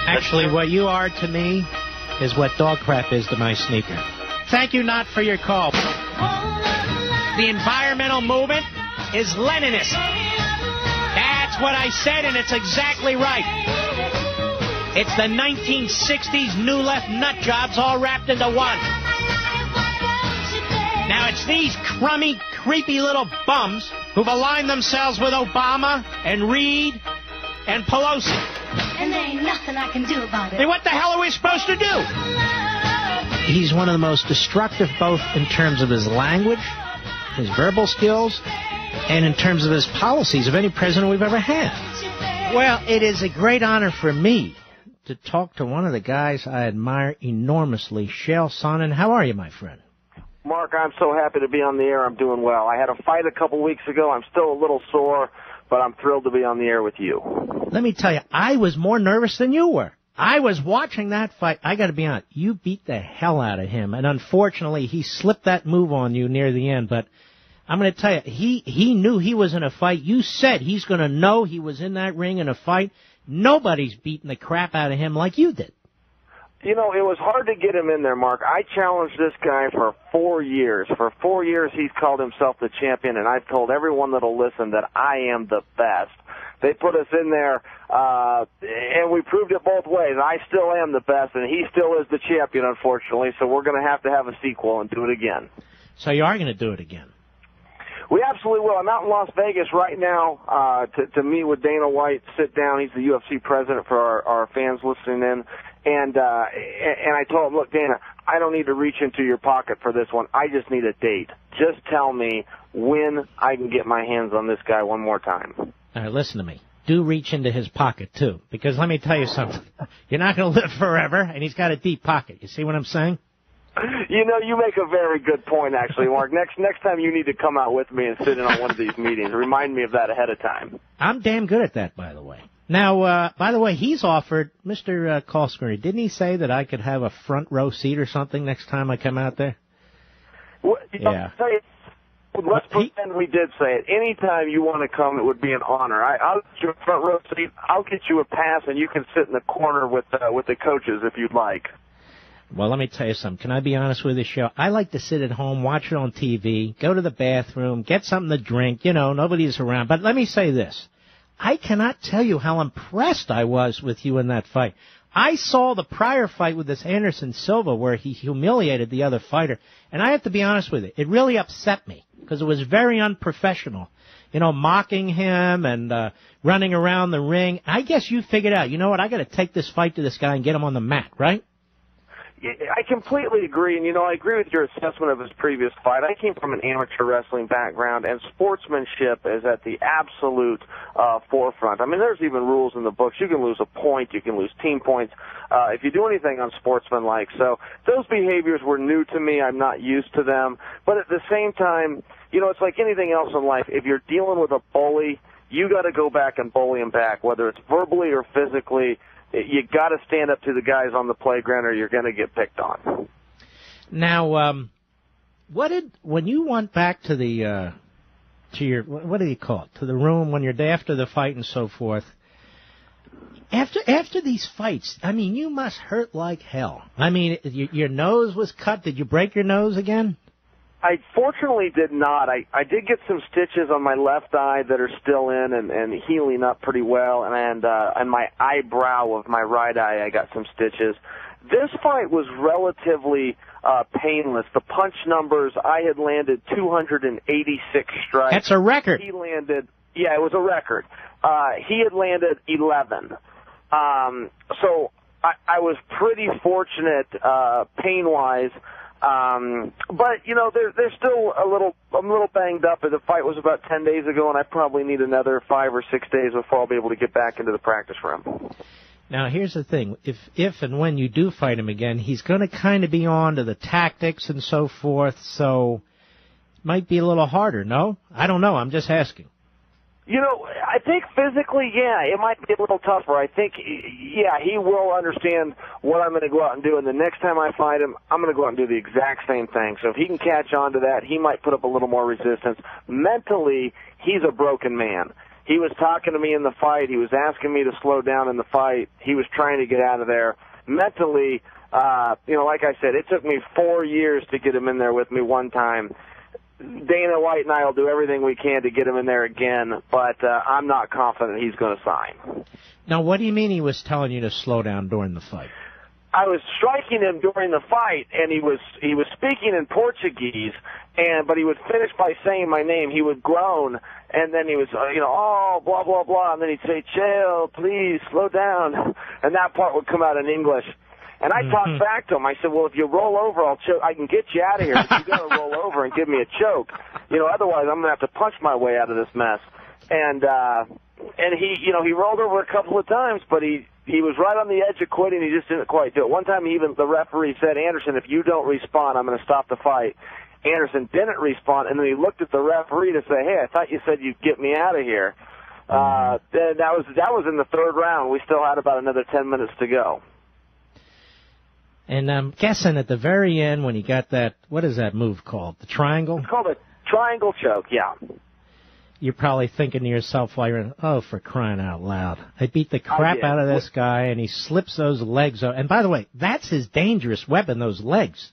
Actually, what you are to me is what dog crap is to my sneaker. Thank you not for your call. The environmental movement is Leninist. That's what I said, and it's exactly right. It's the 1960s New Left nut jobs all wrapped into one. Now, it's these crummy, creepy little bums who've aligned themselves with Obama and Reid and Pelosi. And there ain't nothing I can do about it. Hey, what the hell are we supposed to do? He's one of the most destructive, both in terms of his language, his verbal skills, and in terms of his policies of any president we've ever had. Well, it is a great honor for me to talk to one of the guys I admire enormously, Chael Sonnen. How are you, my friend? Mark, I'm so happy to be on the air. I'm doing well. I had a fight a couple weeks ago. I'm still a little sore, but I'm thrilled to be on the air with you. Let me tell you, I was more nervous than you were. I was watching that fight. I got to be honest, you beat the hell out of him, and unfortunately, he slipped that move on you near the end, but I'm going to tell you, he knew he was in a fight. You said he's going to know he was in that ring in a fight. Nobody's beating the crap out of him like you did. You know, it was hard to get him in there, Mark. I challenged this guy for 4 years. For 4 years, he's called himself the champion, and I've told everyone that'll listen that I am the best. They put us in there, and we proved it both ways. I still am the best, and he still is the champion, unfortunately, so we're going to have a sequel and do it again. So you are going to do it again? We absolutely will. I'm out in Las Vegas right now to meet with Dana White, sit down. He's the UFC president for our fans listening in. And I told him, look, Dana, I don't need to reach into your pocket for this one. I just need a date. Just tell me when I can get my hands on this guy one more time. All right, listen to me. Do reach into his pocket, too, because let me tell you something. You're not going to live forever, and he's got a deep pocket. You see what I'm saying? You know, you make a very good point, actually, Mark. Next time you need to come out with me and sit in on one of these meetings. Remind me of that ahead of time. I'm damn good at that, by the way. Now, by the way, he's offered, Mr. Callscreen, didn't he say that I could have a front row seat or something next time I come out there? Well, yeah. Let's pretend we did say it. Anytime you want to come, it would be an honor. I'll get you a front row seat. I'll get you a pass, and you can sit in the corner with the coaches if you'd like. Well, let me tell you something. Can I be honest with you, show? I like to sit at home, watch it on TV, go to the bathroom, get something to drink. You know, nobody's around. But let me say this. I cannot tell you how impressed I was with you in that fight. I saw the prior fight with this Anderson Silva where he humiliated the other fighter, and I have to be honest with you, it really upset me because it was very unprofessional. You know, mocking him and running around the ring. I guess you figured out, you know what, I got to take this fight to this guy and get him on the mat, right? I completely agree, and, you know, I agree with your assessment of his previous fight. I came from an amateur wrestling background, and sportsmanship is at the absolute forefront. I mean, there's even rules in the books. You can lose a point. You can lose team points if you do anything unsportsmanlike. So those behaviors were new to me. I'm not used to them. But at the same time, you know, it's like anything else in life. If you're dealing with a bully, you got to go back and bully him back, whether it's verbally or physically. You got to stand up to the guys on the playground, or you're going to get picked on. Now, when you went back to the to your what do you call it, to the room when you're after the fight and so forth? After these fights, I mean, you must hurt like hell. I mean, your nose was cut. Did you break your nose again? I fortunately did not. I did get some stitches on my left eye that are still in and healing up pretty well, and my eyebrow of my right eye I got some stitches. This fight was relatively painless. The punch numbers, I had landed 286 strikes. That's a record. He landed, yeah, it was a record. He had landed 11. So I was pretty fortunate pain-wise. But, you know, they're still I'm a little banged up. The fight was about 10 days ago, and I probably need another 5 or 6 days before I'll be able to get back into the practice room. Now, here's the thing. If and when you do fight him again, he's going to kind of be on to the tactics and so forth, so it might be a little harder, no? I don't know. I'm just asking. You know, I think physically, yeah, it might be a little tougher. I think, yeah, he will understand what I'm going to go out and do, and the next time I fight him, I'm going to go out and do the exact same thing. So if he can catch on to that, he might put up a little more resistance. Mentally, he's a broken man. He was talking to me in the fight. He was asking me to slow down in the fight. He was trying to get out of there. Mentally, like I said, it took me 4 years to get him in there with me one time. Dana White and I will do everything we can to get him in there again, but I'm not confident he's going to sign. Now, what do you mean he was telling you to slow down during the fight? I was striking him during the fight, and he was speaking in Portuguese, but he would finish by saying my name. He would groan, and then he was, oh, blah, blah, blah, and then he'd say, Chael, please, slow down, and that part would come out in English. And I talked back to him. I said, well, if you roll over, I can get you out of here, but you got to roll over and give me a choke. Otherwise I'm going to have to punch my way out of this mess. And he rolled over a couple of times, but he was right on the edge of quitting. He just didn't quite do it. One time, the referee said, Anderson, if you don't respond, I'm going to stop the fight. Anderson didn't respond, and then he looked at the referee to say, hey, I thought you said you'd get me out of here. That was in the third round. We still had about another 10 minutes to go. And I'm guessing at the very end when you got that, what is that move called? The triangle? It's called a triangle choke, yeah. You're probably thinking to yourself while you're in, oh, for crying out loud. I beat the crap out of this guy, and he slips those legs. And by the way, that's his dangerous weapon, those legs.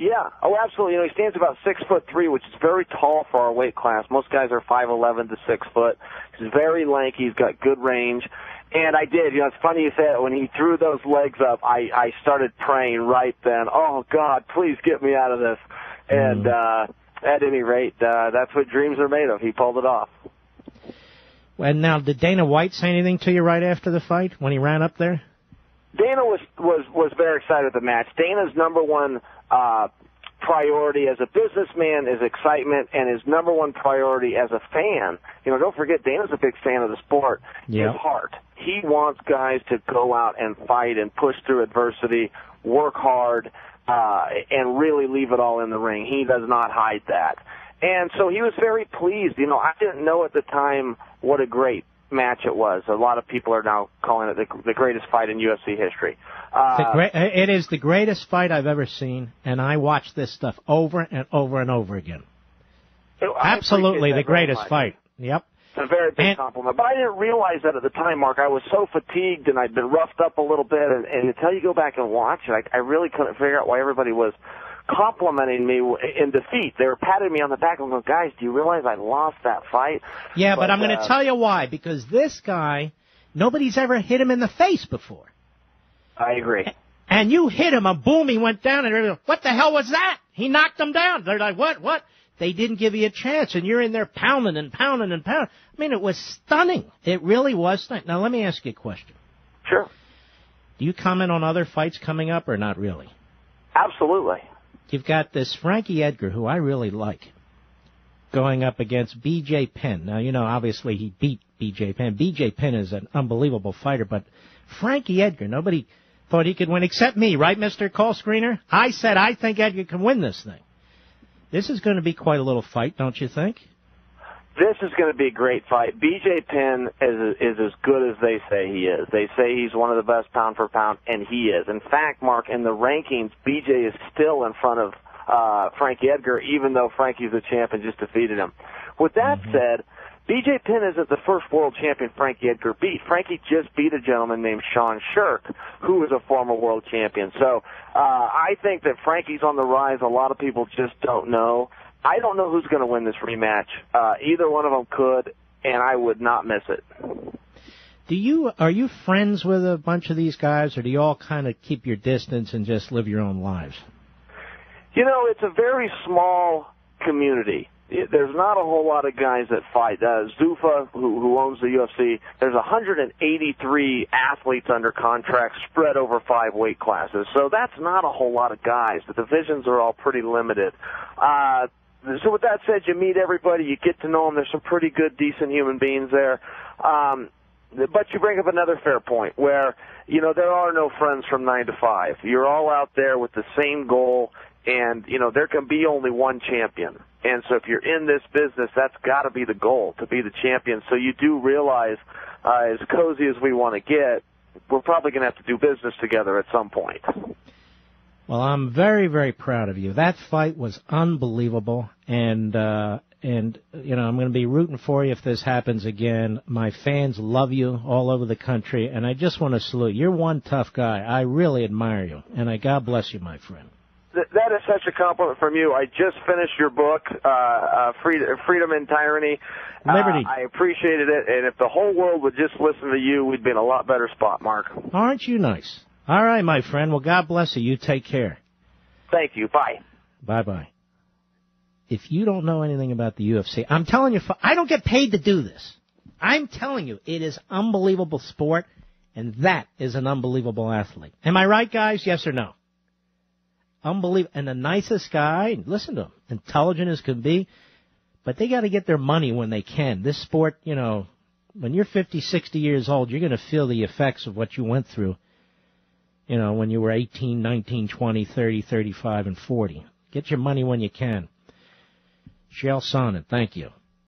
Yeah. Oh, absolutely. He stands about 6'3", which is very tall for our weight class. Most guys are 5'11" to 6 foot. He's very lanky. He's got good range. And I did. It's funny you say it. When he threw those legs up, I started praying right then, oh, God, please get me out of this. And at any rate, that's what dreams are made of. He pulled it off. Well, now, did Dana White say anything to you right after the fight when he ran up there? Dana was very excited with the match. Dana's number one priority as a businessman is excitement, and his number one priority as a fan, don't forget, Dana's a big fan of the sport, yep. His heart. He wants guys to go out and fight and push through adversity, work hard, and really leave it all in the ring. He does not hide that. And so he was very pleased. I didn't know at the time what a great match it was. A lot of people are now calling it the greatest fight in UFC history. It is the greatest fight I've ever seen, and I watch this stuff over and over and over again. Absolutely the greatest fight. Yep. It's a very big compliment. But I didn't realize that at the time, Mark. I was so fatigued, and I'd been roughed up a little bit, and until you go back and watch it, I really couldn't figure out why everybody was complimenting me in defeat. They were patting me on the back and going, guys, do you realize I lost that fight? Yeah, but I'm going to tell you why. Because this guy, nobody's ever hit him in the face before. I agree. And you hit him, and boom, he went down, and everybody, what the hell was that? He knocked him down. They're like, what? They didn't give you a chance, and you're in there pounding and pounding and pounding. I mean, it was stunning. It really was stunning. Now, let me ask you a question. Sure. Do you comment on other fights coming up or not really? Absolutely. You've got this Frankie Edgar, who I really like, going up against B.J. Penn. Now, obviously he beat B.J. Penn. B.J. Penn is an unbelievable fighter, but Frankie Edgar, nobody thought he could win except me, right, Mr. Call Screener? I said I think Edgar can win this thing. This is going to be quite a little fight, don't you think? This is going to be a great fight. B.J. Penn is as good as they say he is. They say he's one of the best pound for pound, and he is. In fact, Mark, in the rankings, B.J. is still in front of Frankie Edgar, even though Frankie's the champ and just defeated him. With that said, B.J. Penn isn't the first world champion Frankie Edgar beat. Frankie just beat a gentleman named Sean Shirk, who is a former world champion. So I think that Frankie's on the rise. A lot of people just don't know. I don't know who's going to win this rematch. Either one of them could, and I would not miss it. Are you friends with a bunch of these guys, or do you all kind of keep your distance and just live your own lives? It's a very small community. There's not a whole lot of guys that fight. Zuffa, who owns the UFC, there's 183 athletes under contract spread over 5 weight classes. So that's not a whole lot of guys. The divisions are all pretty limited. So with that said, you meet everybody, you get to know them. There's some pretty good, decent human beings there. But you bring up another fair point where, there are no friends from 9 to 5. You're all out there with the same goal, and, there can be only one champion. And so if you're in this business, that's got to be the goal, to be the champion. So you do realize, as cozy as we want to get, we're probably going to have to do business together at some point. Well, I'm very, very proud of you. That fight was unbelievable, and And, I'm going to be rooting for you if this happens again. My fans love you all over the country, and I just want to salute. You're one tough guy. I really admire you, and God bless you, my friend. That is such a compliment from you. I just finished your book, Freedom and Tyranny. Liberty. I appreciated it, and if the whole world would just listen to you, we'd be in a lot better spot, Mark. Aren't you nice? All right, my friend. Well, God bless you. You take care. Thank you. Bye. Bye-bye. If you don't know anything about the UFC, I'm telling you, I don't get paid to do this. I'm telling you, it is unbelievable sport, and that is an unbelievable athlete. Am I right, guys? Yes or no? Unbelievable. And the nicest guy, listen to him, intelligent as can be, but they got to get their money when they can. This sport, when you're 50, 60 years old, you're going to feel the effects of what you went through, when you were 18, 19, 20, 30, 35, and 40. Get your money when you can. Chael Sonnen, thank you.